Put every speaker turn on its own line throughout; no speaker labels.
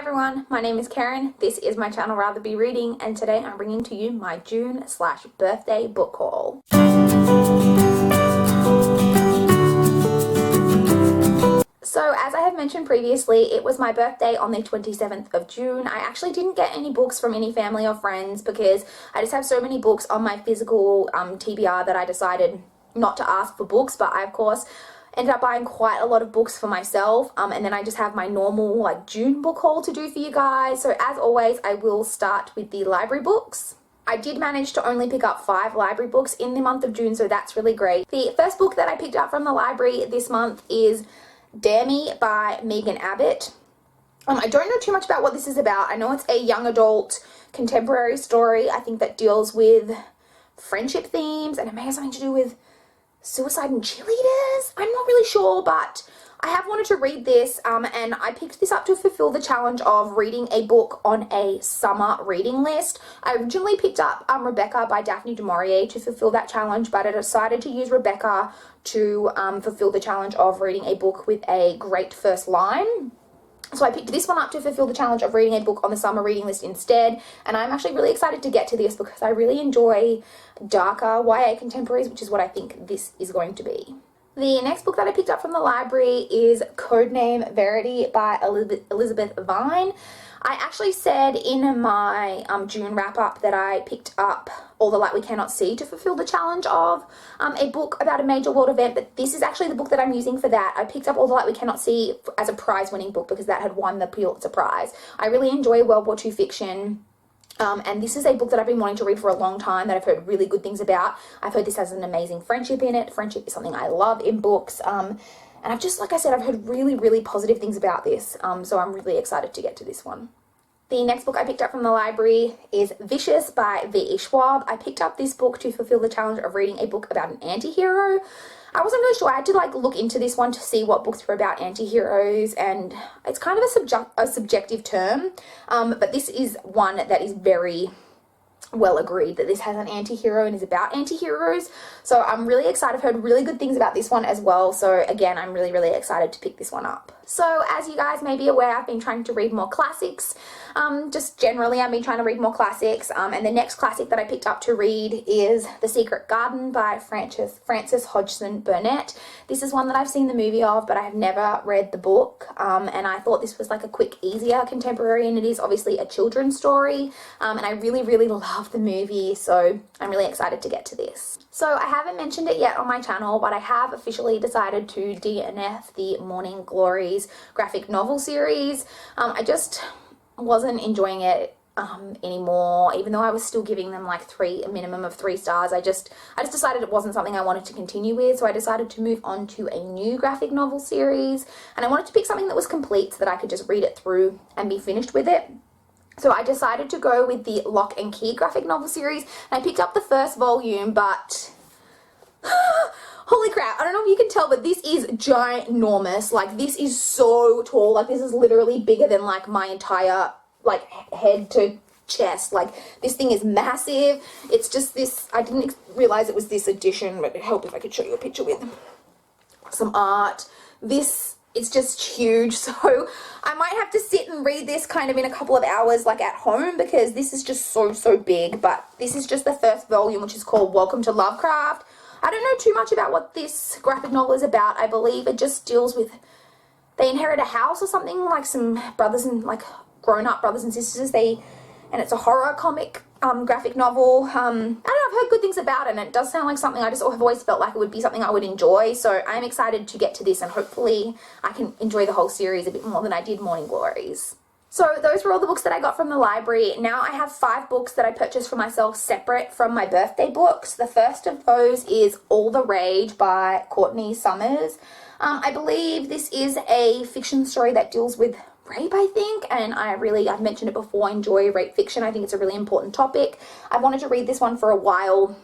everyone, my name is Karen, this is my channel RatherBeReading, and today I'm bringing to you my June/birthday book haul. So as I have mentioned previously, it was my birthday on the 27th of June. I actually didn't get any books from any family or friends because I just have so many books on my physical TBR that I decided not to ask for books, but I of course ended up buying quite a lot of books for myself, and then I just have my normal June book haul to do for you guys. So as always, I will start with the library books. I did manage to only pick up 5 library books in the month of June, so that's really great. The first book that I picked up from the library this month is Dare Me by Megan Abbott. I don't know too much about what this is about. I know it's a young adult contemporary story, I think, that deals with friendship themes, and it may have something to do with suicide and cheerleaders. I'm not really sure, but I have wanted to read this, and I picked this up to fulfill the challenge of reading a book on a summer reading list. I originally picked up Rebecca by Daphne du Maurier to fulfill that challenge, but I decided to use Rebecca to fulfill the challenge of reading a book with a great first line. So I picked this one up to fulfill the challenge of reading a book on the summer reading list instead, and I'm actually really excited to get to this because I really enjoy darker YA contemporaries, which is what I think this is going to be. The next book that I picked up from the library is Codename Verity by Elizabeth Vine. I actually said in my June wrap-up that I picked up All the Light We Cannot See to fulfill the challenge of a book about a major world event, but this is actually the book that I'm using for that. I picked up All the Light We Cannot See as a prize-winning book because that had won the Pulitzer Prize. I really enjoy World War II fiction. And this is a book that I've been wanting to read for a long time that I've heard really good things about. I've heard this has an amazing friendship in it. Friendship is something I love in books. And I've just, like I said, I've heard really, really positive things about this. So I'm really excited to get to this one. The next book I picked up from the library is Vicious by V.E. Schwab. I picked up this book to fulfill the challenge of reading a book about an anti-hero. I wasn't really sure. I had to look into this one to see what books were about anti-heroes, and it's kind of a subjective term, but this is one that is very well agreed that this has an anti-hero and is about anti-heroes. So I'm really excited. I've heard really good things about this one as well. So again, I'm really, really excited to pick this one up. So as you guys may be aware, I've been trying to read more classics. Just generally, I've been trying to read more classics. And the next classic that I picked up to read is The Secret Garden by Frances Hodgson Burnett. This is one that I've seen the movie of, but I have never read the book. And I thought this was like a quick, easier contemporary, and it is obviously a children's story. And I really, really love the movie, so I'm really excited to get to this. So I haven't mentioned it yet on my channel, but I have officially decided to DNF the Morning Glories graphic novel series. I just wasn't enjoying it anymore, even though I was still giving them a minimum of 3 stars. I just decided it wasn't something I wanted to continue with, so I decided to move on to a new graphic novel series, and I wanted to pick something that was complete so that I could just read it through and be finished with it. So I decided to go with the Lock and Key graphic novel series, and I picked up the first volume, but holy crap, I don't know if you can tell, but this is ginormous. This is so tall. This is literally bigger than my entire head to chest. This thing is massive. It's just this, I didn't realize it was this edition, but it'd help if I could show you a picture with some art. It's just huge, so I might have to sit and read this kind of in a couple of hours at home, because this is just so big. But this is just the first volume, which is called Welcome to Lovecraft. I don't know too much about what this graphic novel is about. I believe it just deals with, they inherit a house or something, some brothers and grown-up brothers and sisters, and it's a horror comic graphic novel. I don't know, I've heard good things about it, and it does sound like something I just have always felt like it would be something I would enjoy. So I'm excited to get to this, and hopefully I can enjoy the whole series a bit more than I did Morning Glories. So those were all the books that I got from the library. Now I have 5 books that I purchased for myself separate from my birthday books. The first of those is All the Rage by Courtney Summers. I believe this is a fiction story that deals with rape, I think, and I've mentioned it before, I enjoy rape fiction. I think it's a really important topic. I wanted to read this one for a while,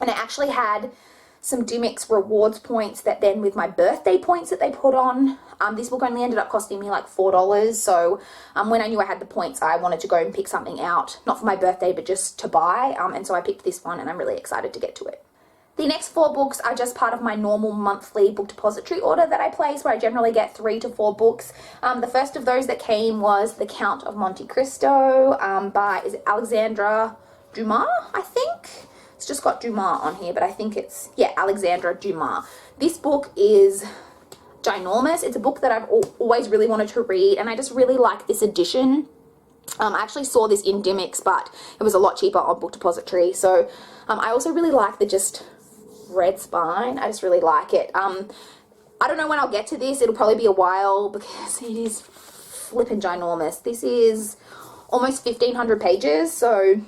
and I actually had some Dimmicks rewards points that then with my birthday points that they put on, this book only ended up costing me $4. So when I knew I had the points, I wanted to go and pick something out, not for my birthday, but just to buy, and so I picked this one, and I'm really excited to get to it. The next 4 books are just part of my normal monthly book depository order that I place, where I generally get 3 to 4 books. The first of those that came was The Count of Monte Cristo by, is it Alexandra Dumas, I think? It's just got Dumas on here, but I think it's, yeah, Alexandra Dumas. This book is ginormous. It's a book that I've always really wanted to read, and I just really like this edition. I actually saw this in Dimmicks, but it was a lot cheaper on Book Depository. So I also really like the just red spine. I just really like it. I don't know when I'll get to this. It'll probably be a while because it is flippin' ginormous. This is almost 1,500 pages. So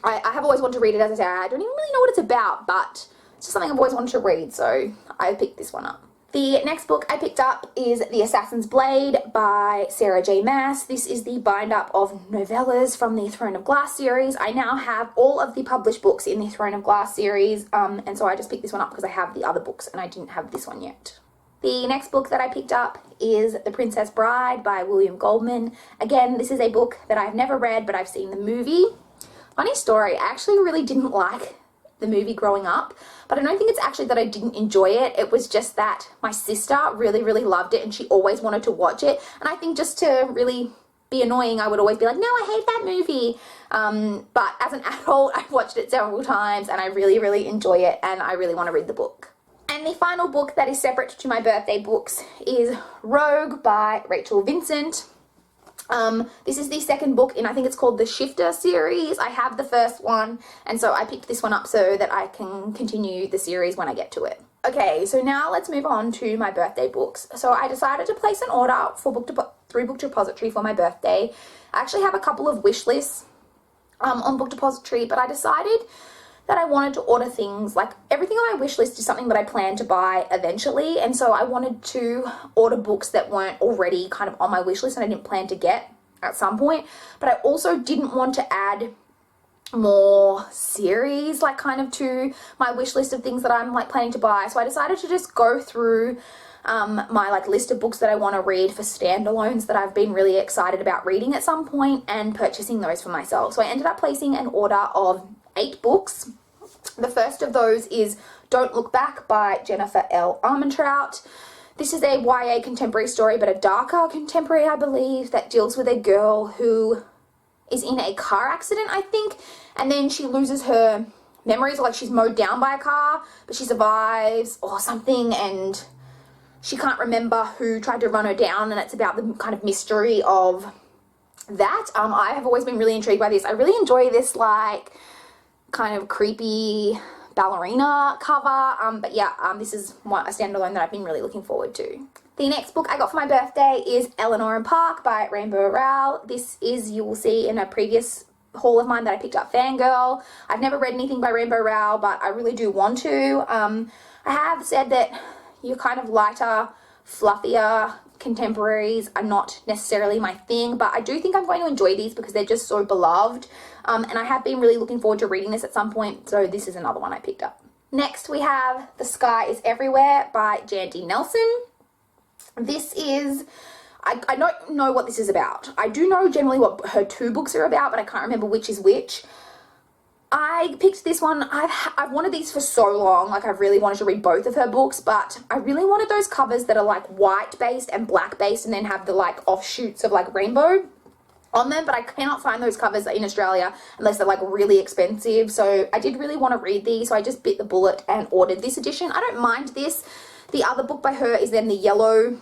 I have always wanted to read it. As I say, I don't even really know what it's about, but it's just something I've always wanted to read. So I picked this one up. The next book I picked up is The Assassin's Blade by Sarah J. Maas. This is the bind-up of novellas from the Throne of Glass series. I now have all of the published books in the Throne of Glass series, and so I just picked this one up because I have the other books and I didn't have this one yet. The next book that I picked up is The Princess Bride by William Goldman. Again, this is a book that I've never read, but I've seen the movie. Funny story, I actually really didn't like the movie growing up, but I don't think it's actually that I didn't enjoy it. It was just that my sister really loved it and she always wanted to watch it, and I think just to really be annoying I would always be like, no, I hate that movie. But as an adult I've watched it several times and I really enjoy it, and I really want to read the book. And the final book that is separate to my birthday books is Rogue by Rachel Vincent. This is the second book in, I think it's called the Shifter series. I have the first one, and so I picked this one up so that I can continue the series when I get to it. Okay, so now let's move on to my birthday books. So I decided to place an order for through Book Depository for my birthday. I actually have a couple of wish lists on Book Depository, but I decided that I wanted to order things, like everything on my wish list is something that I plan to buy eventually, and so I wanted to order books that weren't already kind of on my wish list and I didn't plan to get at some point, but I also didn't want to add more series like kind of to my wish list of things that I'm like planning to buy. So I decided to just go through my like list of books that I want to read for standalones that I've been really excited about reading at some point and purchasing those for myself. So I ended up placing an order of 8 books. The first of those is Don't Look Back by Jennifer L. Armentrout. This is a YA contemporary story, but a darker contemporary, I believe, that deals with a girl who is in a car accident, I think, and then she loses her memories, like she's mowed down by a car, but she survives or something, and she can't remember who tried to run her down, and it's about the kind of mystery of that. I have always been really intrigued by this. I really enjoy this like kind of creepy ballerina cover, but yeah, this is a standalone that I've been really looking forward to. The next book I got for my birthday is Eleanor and Park by Rainbow Rowell. This is, you will see in a previous haul of mine that I picked up, Fangirl. I've never read anything by Rainbow Rowell, but I really do want to. I have said that your kind of lighter, fluffier contemporaries are not necessarily my thing, but I do think I'm going to enjoy these because they're just so beloved, and I have been really looking forward to reading this at some point, so this is another one I picked up. Next we have The Sky is Everywhere by Jandy Nelson. This is, I don't know what this is about. I do know generally what her 2 books are about, but I can't remember which is which. I picked this one. I've wanted these for so long. Like, I've really wanted to read both of her books, but I really wanted those covers that are like white based and black based and then have the like offshoots of like rainbow on them, but I cannot find those covers in Australia unless they're like really expensive. So I did really want to read these, so I just bit the bullet and ordered this edition. I don't mind this. The other book by her is then the yellow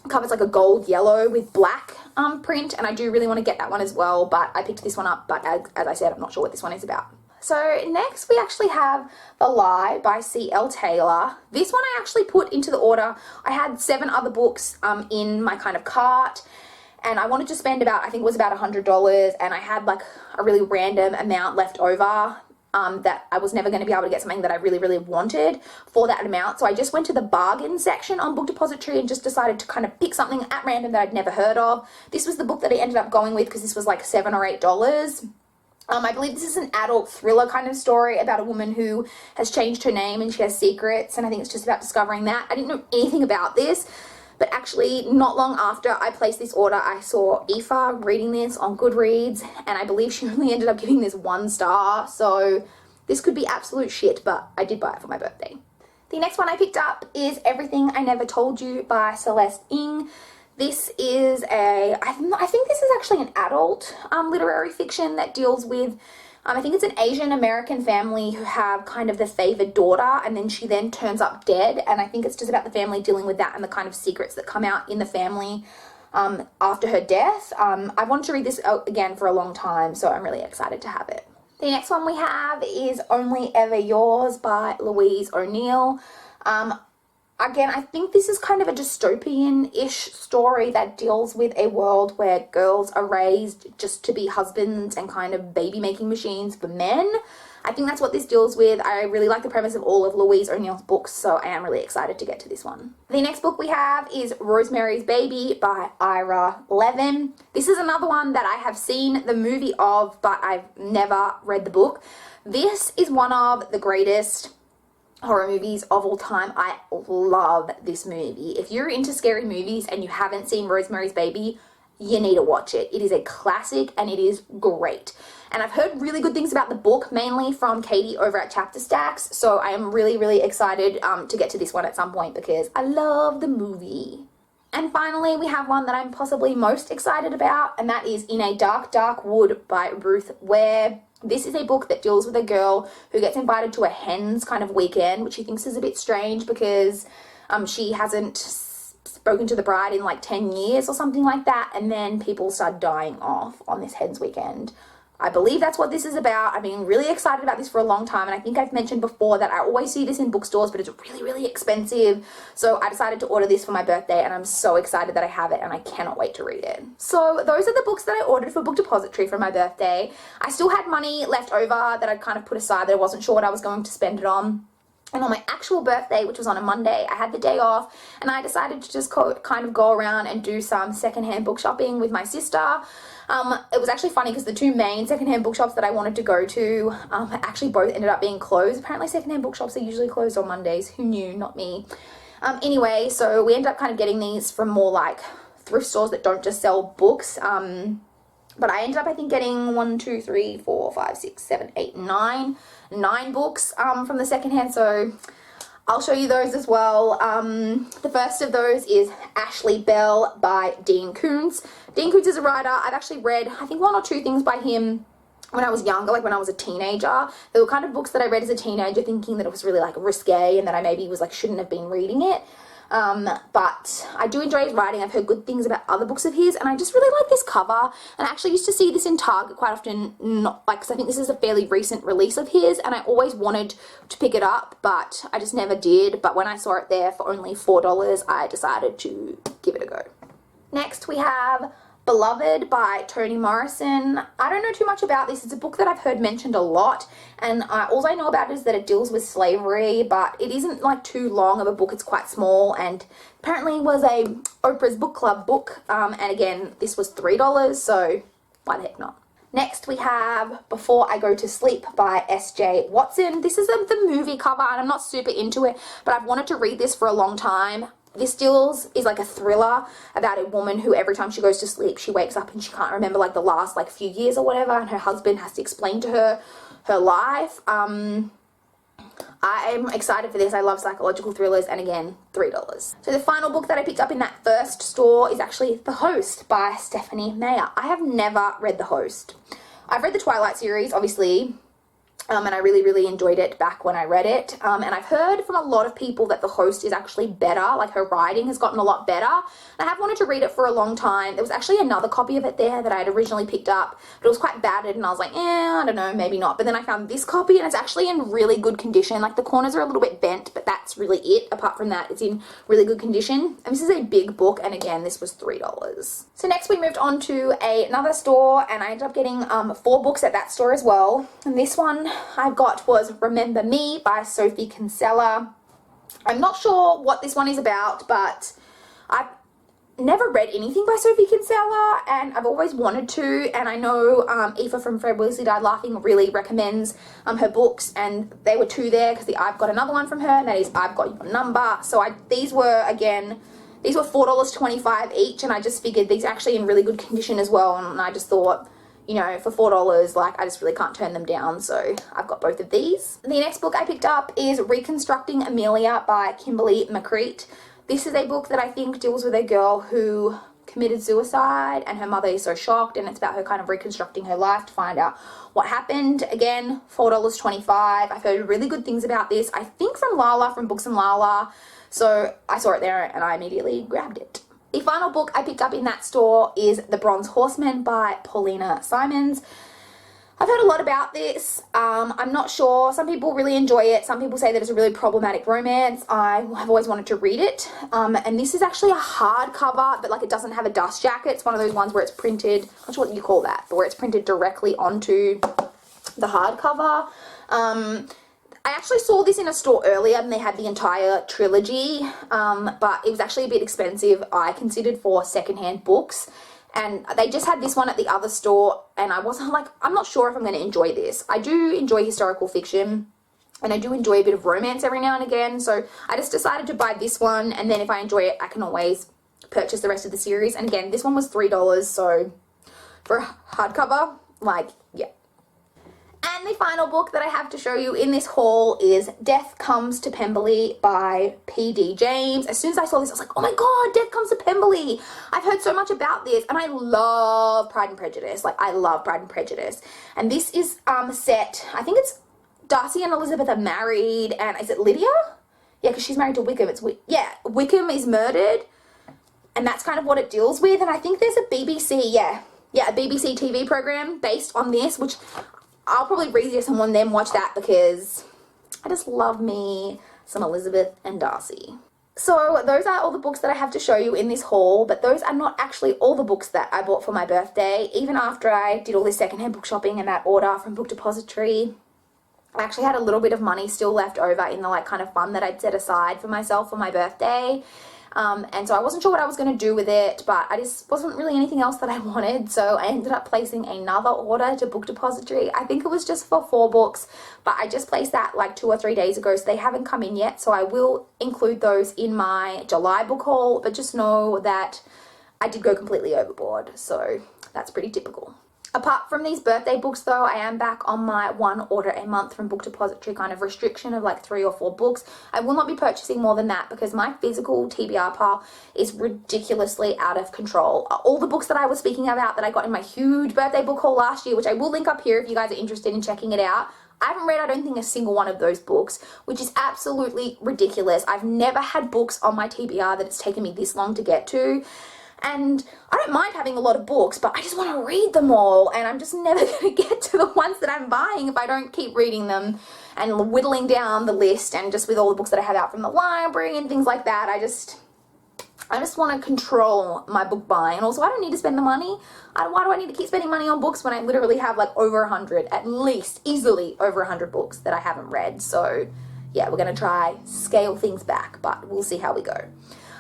cover. It's like a gold yellow with black print, and I do really want to get that one as well, but I picked this one up, but as I said, I'm not sure what this one is about. So next we actually have The Lie by C.L. Taylor. This one I actually put into the order. I had 7 other books in my kind of cart, and I wanted to spend about, I think it was about $100, and I had like a really random amount left over that I was never going to be able to get something that I really wanted for that amount. So I just went to the bargain section on Book Depository and just decided to kind of pick something at random that I'd never heard of. This was the book that I ended up going with because this was like $7 or $8. I believe this is an adult thriller kind of story about a woman who has changed her name and she has secrets, and I think it's just about discovering that. I didn't know anything about this, but actually not long after I placed this order, I saw Aoife reading this on Goodreads, and I believe she only ended up giving this 1 star. So this could be absolute shit, but I did buy it for my birthday. The next one I picked up is Everything I Never Told You by Celeste Ng. This is I think this is actually an adult literary fiction that deals with, I think it's an Asian American family who have kind of the favored daughter, and then she then turns up dead, and I think it's just about the family dealing with that and the kind of secrets that come out in the family after her death. I wanted to read this again for a long time, so I'm really excited to have it. The next one we have is Only Ever Yours by Louise O'Neill. Again, I think this is kind of a dystopian-ish story that deals with a world where girls are raised just to be husbands and kind of baby-making machines for men. I think that's what this deals with. I really like the premise of all of Louise O'Neill's books, so I am really excited to get to this one. The next book we have is Rosemary's Baby by Ira Levin. This is another one that I have seen the movie of, but I've never read the book. This is one of the greatest horror movies of all time. I love this movie. If you're into scary movies and you haven't seen Rosemary's Baby, you need to watch it. It is a classic and it is great. And I've heard really good things about the book, mainly from Katie over at Chapter Stacks. So I am really, really excited to get to this one at some point because I love the movie. And finally, we have one that I'm possibly most excited about, and that is In a Dark, Dark Wood by Ruth Ware. This is a book that deals with a girl who gets invited to a hen's kind of weekend, which she thinks is a bit strange because she hasn't spoken to the bride in like 10 years or something like that, and then people start dying off on this hen's weekend. I believe that's what this is about. I've been really excited about this for a long time, and I think I've mentioned before that I always see this in bookstores, but it's really, really expensive. So I decided to order this for my birthday, and I'm so excited that I have it, and I cannot wait to read it. So those are the books that I ordered for Book Depository for my birthday. I still had money left over that I'd kind of put aside that I wasn't sure what I was going to spend it on. And on my actual birthday, which was on a Monday, I had the day off, and I decided to just kind of go around and do some secondhand book shopping with my sister. It was actually funny because the two main secondhand bookshops that I wanted to go to actually both ended up being closed. Apparently secondhand bookshops are usually closed on Mondays. Who knew? Not me. Anyway, so we ended up kind of getting these from more like thrift stores that don't just sell books. But I ended up, I think, getting 1, 2, 3, 4, 5, 6, 7, 8, 9 books from the secondhand. So I'll show you those as well. The first of those is Ashley Bell by Dean Koontz. Dean Koontz is a writer. I've actually read, I think, 1 or 2 things by him when I was younger, like when I was a teenager. There were kind of books that I read as a teenager thinking that it was really like risque and that I maybe was like shouldn't have been reading it. But I do enjoy his writing. I've heard good things about other books of his, and I just really like this cover. And I actually used to see this in Target quite often, not like, because I think this is a fairly recent release of his, and I always wanted to pick it up, but I just never did. But when I saw it there for only $4, I decided to give it a go. Next, we have Beloved by Toni Morrison. I don't know too much about this. It's a book that I've heard mentioned a lot, and all I know about it is that it deals with slavery, but it isn't like too long of a book. It's quite small, and apparently was a Oprah's Book Club book, and again, this was $3, so why the heck not? Next, we have Before I Go to Sleep by S.J. Watson. This is the movie cover, and I'm not super into it, but I've wanted to read this for a long time. This is like a thriller about a woman who every time she goes to sleep, she wakes up and she can't remember like the last like few years or whatever, and her husband has to explain to her her life. I'm excited for this. I love psychological thrillers, and again, $3. So the final book that I picked up in that first store is actually The Host by Stephanie Meyer. I have never read The Host. I've read the Twilight series, obviously, and I really, really enjoyed it back when I read it. And I've heard from a lot of people that The Host is actually better. Like, her writing has gotten a lot better. And I have wanted to read it for a long time. There was actually another copy of it there that I had originally picked up, but it was quite battered, and I was like, I don't know, maybe not. But then I found this copy, and it's actually in really good condition. Like, the corners are a little bit bent, but that's really it. Apart from that, it's in really good condition. And this is a big book, and again, this was $3. So next we moved on to another store, and I ended up getting 4 books at that store as well. And this one I got was Remember Me by Sophie Kinsella. I'm not sure what this one is about, but I've never read anything by Sophie Kinsella, and I've always wanted to, and I know Aoife from Fred Weasley Died Laughing really recommends her books, and there were 2 there because I've got another one from her, and that is I've Got Your Number. So these were $4.25 each, and I just figured these are actually in really good condition as well, and I just thought, you know, for $4, like, I just really can't turn them down. So I've got both of these. The next book I picked up is Reconstructing Amelia by Kimberly McCreet. This is a book that I think deals with a girl who committed suicide and her mother is so shocked, and it's about her kind of reconstructing her life to find out what happened. Again, $4.25. I've heard really good things about this, I think from Lala, from Books and Lala. So I saw it there and I immediately grabbed it. The final book I picked up in that store is The Bronze Horseman by Paulina Simons. I've heard a lot about this. I'm not sure. Some people really enjoy it. Some people say that it's a really problematic romance. I have always wanted to read it. And this is actually a hardcover, but like it doesn't have a dust jacket. It's one of those ones where it's printed, I'm not sure what you call that, but where it's printed directly onto the hardcover. I actually saw this in a store earlier and they had the entire trilogy, but it was actually a bit expensive, I considered, for secondhand books. And they just had this one at the other store and I wasn't like, I'm not sure if I'm going to enjoy this. I do enjoy historical fiction and I do enjoy a bit of romance every now and again. So I just decided to buy this one, and then if I enjoy it, I can always purchase the rest of the series. And again, this one was $3, so for a hardcover, like, yeah. And the final book that I have to show you in this haul is Death Comes to Pemberley by P.D. James. As soon as I saw this, I was like, oh my god, Death Comes to Pemberley. I've heard so much about this, and I love Pride and Prejudice. Like, I love Pride and Prejudice. And this is set, I think it's Darcy and Elizabeth are married, and is it Lydia? Yeah, because she's married to Wickham. Wickham is murdered, and that's kind of what it deals with. And I think there's a BBC, a BBC TV program based on this, which I'll probably read this and then watch that because I just love me some Elizabeth and Darcy. So those are all the books that I have to show you in this haul, but those are not actually all the books that I bought for my birthday. Even after I did all this secondhand book shopping and that order from Book Depository, I actually had a little bit of money still left over in the like kind of fund that I'd set aside for myself for my birthday. And so I wasn't sure what I was going to do with it, but I just wasn't really anything else that I wanted. So I ended up placing another order to Book Depository. I think it was just for 4 books, but I just placed that like 2 or 3 days ago. So they haven't come in yet. So I will include those in my July book haul, but just know that I did go completely overboard. So that's pretty typical. Apart from these birthday books though, I am back on my 1 order a month from Book Depository kind of restriction of like 3 or 4 books. I will not be purchasing more than that because my physical TBR pile is ridiculously out of control. All the books that I was speaking about that I got in my huge birthday book haul last year, which I will link up here if you guys are interested in checking it out, I haven't read, I don't think, a single one of those books, which is absolutely ridiculous. I've never had books on my TBR that it's taken me this long to get to. And I don't mind having a lot of books, but I just want to read them all. And I'm just never going to get to the ones that I'm buying if I don't keep reading them and whittling down the list. And just with all the books that I have out from the library and things like that, I just want to control my book buying. And also, I don't need to spend the money. Why do I need to keep spending money on books when I literally have like over 100, at least easily over 100 books that I haven't read? So yeah, we're going to try scale things back, but we'll see how we go.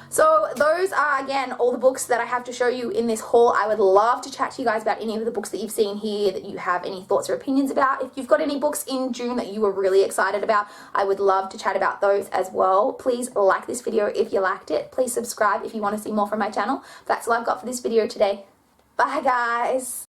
So those are, again, all the books that I have to show you in this haul. I would love to chat to you guys about any of the books that you've seen here that you have any thoughts or opinions about. If you've got any books in June that you were really excited about, I would love to chat about those as well. Please like this video if you liked it. Please subscribe if you want to see more from my channel. That's all I've got for this video today. Bye, guys.